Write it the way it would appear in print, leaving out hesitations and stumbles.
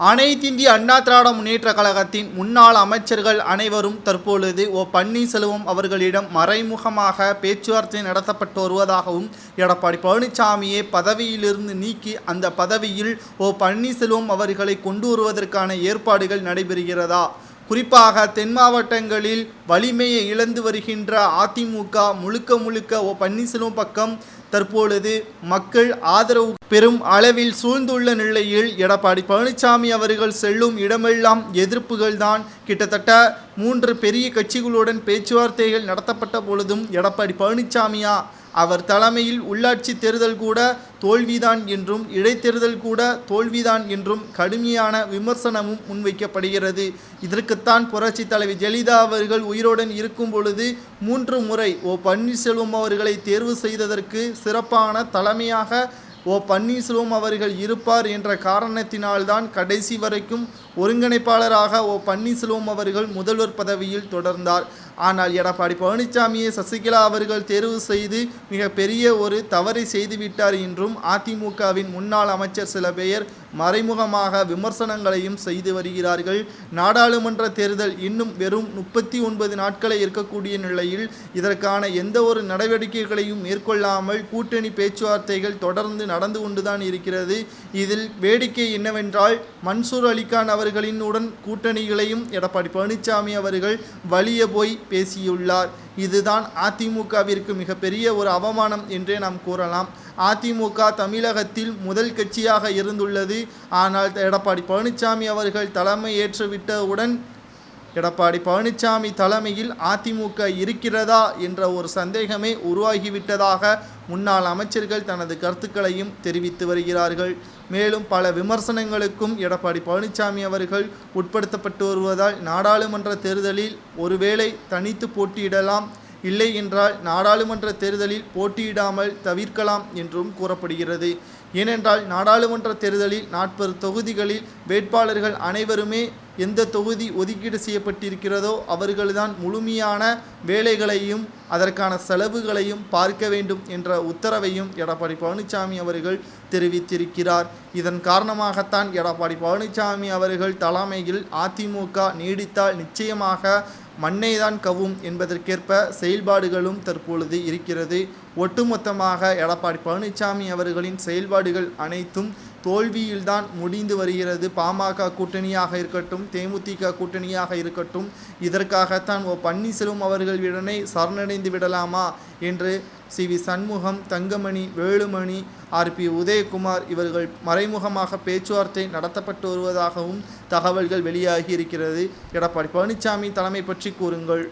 அனைத்திந்திய அண்ணா திராவிட முன்னேற்றக் கழகத்தின் முன்னாள் அமைச்சர்கள் அனைவரும் தற்பொழுது பன்னீர்செல்வம் அவர்களிடம் மறைமுகமாக பேச்சுவார்த்தை நடத்தப்பட்டு வருவதாகவும், எடப்பாடி பழனிசாமியை பதவியிலிருந்து நீக்கி அந்த பதவியில் பன்னீர்செல்வம் அவர்களை கொண்டு வருவதற்கான ஏற்பாடுகள் நடைபெறுகிறதா? குறிப்பாக தென் மாவட்டங்களில் வலிமையை இழந்து வருகின்ற அதிமுக முழுக்க பன்னீர்செல்வம் பக்கம் தற்பொழுது மக்கள் ஆதரவு பெரும் அளவில் சூழ்ந்துள்ள நிலையில் எடப்பாடி பழனிசாமி அவர்கள் செல்லும் இடமெல்லாம் எதிர்ப்புகள் தான். கிட்டத்தட்ட 3 பெரிய கட்சிகளுடன் பேச்சுவார்த்தைகள் நடத்தப்பட்ட பொழுதும் எடப்பாடி பழனிசாமியா அவர் தலைமையில் உள்ளாட்சி தேர்தல் கூட தோல்விதான் என்றும், இடைத்தேர்தல் கூட தோல்விதான் என்றும் கடுமையான விமர்சனமும் முன்வைக்கப்படுகிறது. இதற்குத்தான் புரட்சி தலைவி ஜெயலலிதா அவர்கள் உயிரோடன் இருக்கும் பொழுது 3 முறை பன்னீர்செல்வம் அவர்களை தேர்வு செய்ததற்கு சிறப்பான தலைமையாக பன்னீர்செல்வம் அவர்கள் இருப்பார் என்ற காரணத்தினால்தான் கடைசி வரைக்கும் ஒருங்கிணைப்பாளராக பன்னீர்செல்வம் அவர்கள் முதல்வர் பதவியில் தொடர்ந்தார். ஆனால் எடப்பாடி பழனிசாமியை சசிகலா அவர்கள் தேர்வு செய்து மிகப்பெரிய ஒரு தவறை செய்துவிட்டார் என்றும் அதிமுகவின் முன்னாள் அமைச்சர் சில பேர் மறைமுகமாக விமர்சனங்களையும் செய்து வருகிறார்கள். நாடாளுமன்ற தேர்தல் இன்னும் வெறும் 39 நாட்களை இருக்கக்கூடிய நிலையில் இதற்கான எந்த ஒரு நடவடிக்கைகளையும் மேற்கொள்ளாமல் கூட்டணி பேச்சுவார்த்தைகள் தொடர்ந்து நடந்து கொண்டுதான் இருக்கிறது. இதில் வேடிக்கை என்னவென்றால், மன்சூர் அலிகான் அவர்களினுடன் கூட்டணிகளையும் எடப்பாடி பழனிசாமி அவர்கள் வலிய போய் பேசியுள்ளார். இதுதான் அதிமுகவிற்கு மிகப்பெரிய ஒரு அவமானம் என்றே நாம் கூறலாம். அதிமுக தமிழகத்தில் முதல் கட்சியாக இருந்துள்ளது. ஆனால் எடப்பாடி பழனிசாமி அவர்கள் தலைமை ஏற்றுவிட்டவுடன் எடப்பாடி பழனிசாமி தலைமையில் அதிமுக இருக்கிறதா என்ற ஒரு சந்தேகமே உருவாகிவிட்டதாக முன்னாள் அமைச்சர்கள் தனது கருத்துக்களையும் தெரிவித்து வருகிறார்கள். மேலும் பல விமர்சனங்களுக்கும் எடப்பாடி பழனிசாமி அவர்கள் உட்படுத்தப்பட்டு வருவதால் நாடாளுமன்ற தேர்தலில் ஒருவேளை தனித்து போட்டியிடலாம், இல்லை என்றால் நாடாளுமன்ற தேர்தலில் போட்டியிடாமல் தவிர்க்கலாம் என்றும் கூறப்படுகிறது. ஏனென்றால் நாடாளுமன்ற தேர்தலில் 40 தொகுதிகளில் வேட்பாளர்கள் அனைவருமே எந்த தொகுதி ஒதுக்கீடு செய்யப்பட்டிருக்கிறதோ அவர்கள்தான் முழுமையான வேலைகளையும் அதற்கான செலவுகளையும் பார்க்க வேண்டும் என்ற உத்தரவையும் எடப்பாடி பழனிசாமி அவர்கள் தெரிவித்திருக்கிறார். இதன் காரணமாகத்தான் எடப்பாடி பழனிசாமி அவர்கள் தலைமையில் அதிமுக நீடித்தால் நிச்சயமாக மண்ணை தான் கவ்வும் என்பதற்கேற்ப செயல்பாடுகளும் தற்பொழுது இருக்கிறது. ஒட்டுமொத்தமாக எடப்பாடி பழனிசாமி அவர்களின் செயல்பாடுகள் அனைத்தும் தோல்வியில்தான் முடிந்து வருகிறது. பாமக கூட்டணியாக இருக்கட்டும், தேமுதிக கூட்டணியாக இருக்கட்டும், இதற்காகத்தான் பன்னீர்செல்வம் அவர்களிடனே சரணடைந்து விடலாமா என்று சி.வி. சண்முகம், தங்கமணி, வேலுமணி, ஆர்.பி. உதயகுமார் இவர்கள் மறைமுகமாக பேச்சுவார்த்தை நடத்தப்பட்டு வருவதாகவும் தகவல்கள் வெளியாகி இருக்கிறது. எடப்பாடி பழனிசாமி தலைமை பற்றி கூறுங்கள்.